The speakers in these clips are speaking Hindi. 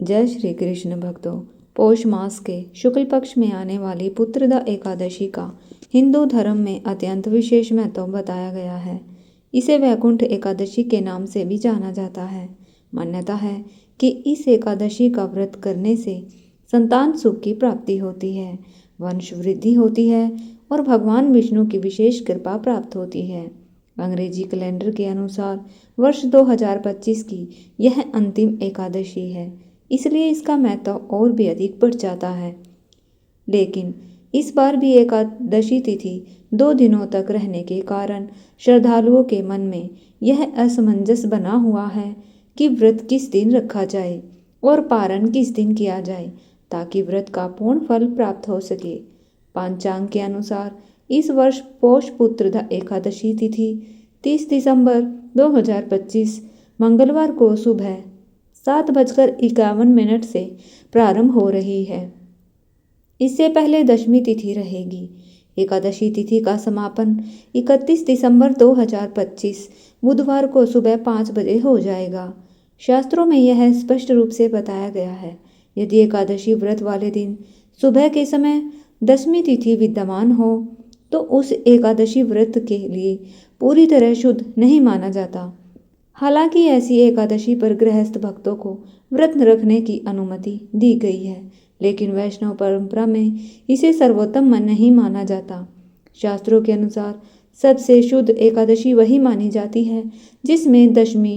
जय श्री कृष्ण भक्तों। पौष मास के शुक्ल पक्ष में आने वाली पुत्रदा एकादशी का हिंदू धर्म में अत्यंत विशेष महत्व बताया गया है। इसे वैकुंठ एकादशी के नाम से भी जाना जाता है। मान्यता है कि इस एकादशी का व्रत करने से संतान सुख की प्राप्ति होती है, वंश वृद्धि होती है और भगवान विष्णु की विशेष कृपा प्राप्त होती है। अंग्रेजी कैलेंडर के अनुसार वर्ष 2025 की यह अंतिम एकादशी है, इसलिए इसका महत्व और भी अधिक बढ़ जाता है। लेकिन इस बार भी एकादशी तिथि 2 दिनों तक रहने के कारण श्रद्धालुओं के मन में यह असमंजस बना हुआ है कि व्रत किस दिन रखा जाए और पारण किस दिन किया जाए ताकि व्रत का पूर्ण फल प्राप्त हो सके। पंचांग के अनुसार इस वर्ष पौष पुत्रदा एकादशी तिथि 30 दिसंबर 2025 मंगलवार को सुबह 7:51 से प्रारंभ हो रही है। इससे पहले दशमी तिथि रहेगी। एकादशी तिथि का समापन 31 दिसंबर 2025 बुधवार को सुबह 5 बजे हो जाएगा। शास्त्रों में यह स्पष्ट रूप से बताया गया है, यदि एकादशी व्रत वाले दिन सुबह के समय दशमी तिथि विद्यमान हो तो उस एकादशी व्रत के लिए पूरी तरह शुद्ध नहीं माना जाता। हालांकि ऐसी एकादशी पर गृहस्थ भक्तों को व्रत रखने की अनुमति दी गई है, लेकिन वैष्णव परंपरा में इसे सर्वोत्तम नहीं माना जाता। शास्त्रों के अनुसार सबसे शुद्ध एकादशी वही मानी जाती है जिसमें दशमी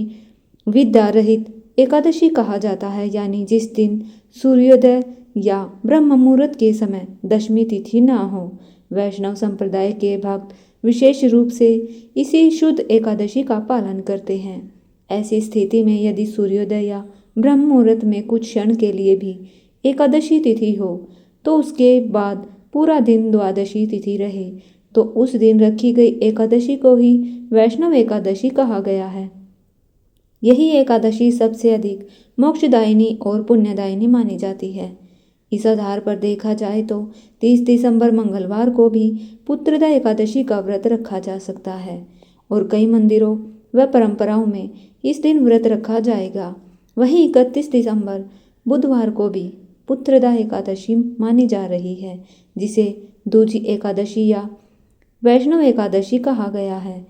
विद्या रहित एकादशी कहा जाता है, यानी जिस दिन सूर्योदय या ब्रह्म मुहूर्त के समय दशमी तिथि न हो। वैष्णव संप्रदाय के भक्त विशेष रूप से इसी शुद्ध एकादशी का पालन करते हैं। ऐसी स्थिति में यदि सूर्योदय या ब्रह्म मुहूर्त में कुछ क्षण के लिए भी एकादशी तिथि हो तो उसके बाद पूरा दिन द्वादशी तिथि रहे तो उस दिन रखी गई एकादशी को ही वैष्णव एकादशी कहा गया है। यही एकादशी सबसे अधिक मोक्षदायिनी और पुण्यदायिनी मानी जाती है। इस आधार पर देखा जाए तो 30 दिसंबर मंगलवार को भी पुत्रदा एकादशी का व्रत रखा जा सकता है और कई मंदिरों व परंपराओं में इस दिन व्रत रखा जाएगा। वहीं 31 दिसंबर बुधवार को भी पुत्रदा एकादशी मानी जा रही है, जिसे दूजी एकादशी या वैष्णव एकादशी कहा गया है।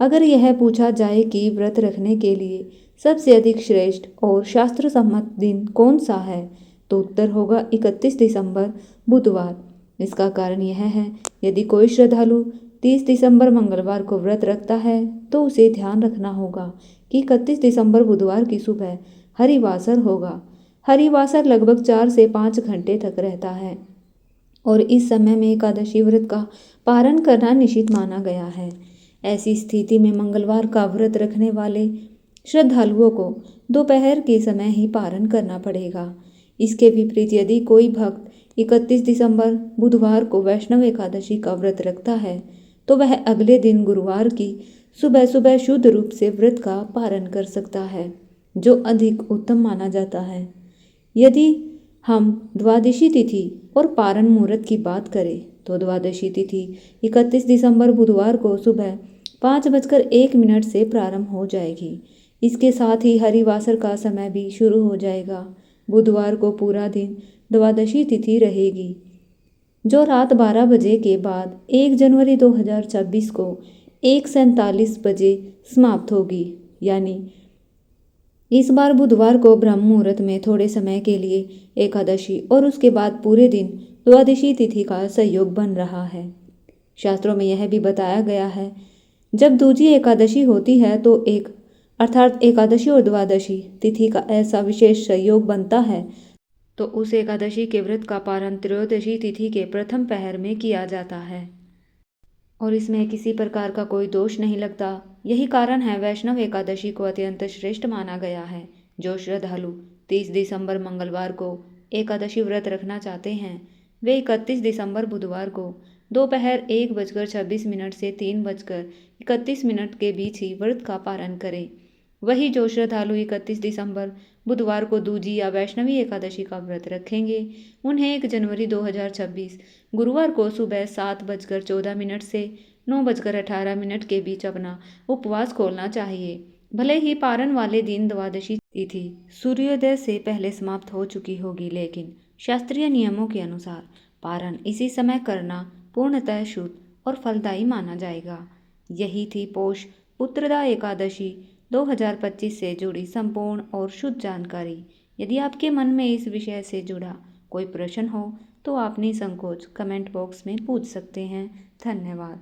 अगर यह पूछा जाए कि व्रत रखने के लिए सबसे अधिक श्रेष्ठ और शास्त्र सम्मत दिन कौन सा है तो उत्तर होगा 31 दिसंबर बुधवार। इसका कारण यह है, यदि कोई श्रद्धालु 30 दिसंबर मंगलवार को व्रत रखता है तो उसे ध्यान रखना होगा कि 31 दिसंबर बुधवार की सुबह हरिवासर होगा। हरिवासर लगभग 4 से 5 घंटे तक रहता है और इस समय में एकादशी व्रत का पारण करना निषिद्ध माना गया है। ऐसी स्थिति में मंगलवार का व्रत रखने वाले श्रद्धालुओं को दोपहर के समय ही पारण करना पड़ेगा। इसके विपरीत यदि कोई भक्त 31 दिसंबर बुधवार को वैष्णव एकादशी का व्रत रखता है तो वह अगले दिन गुरुवार की सुबह सुबह शुद्ध रूप से व्रत का पारण कर सकता है, जो अधिक उत्तम माना जाता है। यदि हम द्वादशी तिथि और पारण मुहूर्त की बात करें तो द्वादशी तिथि 31 दिसंबर बुधवार को सुबह 5:01 से प्रारंभ हो जाएगी। इसके साथ ही हरिवासर का समय भी शुरू हो जाएगा। बुधवार को पूरा दिन द्वादशी तिथि रहेगी, जो रात 12 बजे के बाद 1 जनवरी 2026 को 1:47 बजे समाप्त होगी। यानी इस बार बुधवार को ब्रह्म मुहूर्त में थोड़े समय के लिए एकादशी और उसके बाद पूरे दिन द्वादशी तिथि का संयोग बन रहा है। शास्त्रों में यह भी बताया गया है, जब दूजी एकादशी होती है तो अर्थात एकादशी और द्वादशी तिथि का ऐसा विशेष संयोग बनता है तो उस एकादशी के व्रत का पारण त्रयोदशी तिथि के प्रथम पहर में किया जाता है और इसमें किसी प्रकार का कोई दोष नहीं लगता। यही कारण है वैष्णव एकादशी को अत्यंत श्रेष्ठ माना गया है। जो श्रद्धालु 30 दिसंबर मंगलवार को एकादशी व्रत रखना चाहते हैं वे 31 दिसंबर बुधवार को दोपहर 1:26 से 3:31 के बीच ही व्रत का पारण करें। वही जो श्रद्धालु 31 दिसंबर बुधवार को दूजी या वैष्णवी एकादशी का व्रत रखेंगे उन्हें 1 जनवरी 2026 गुरुवार को सुबह 7:14 से 9:18 के बीच अपना उपवास खोलना चाहिए। भले ही पारण वाले दिन द्वादशी तिथि सूर्योदय से पहले समाप्त हो चुकी होगी, लेकिन शास्त्रीय नियमों के अनुसार पारण इसी समय करना पूर्णतः शुद्ध और फलदायी माना जाएगा। यही थी पौष पुत्रदा एकादशी 2025 से जुड़ी संपूर्ण और शुद्ध जानकारी। यदि आपके मन में इस विषय से जुड़ा कोई प्रश्न हो तो आप निसंकोच कमेंट बॉक्स में पूछ सकते हैं। धन्यवाद।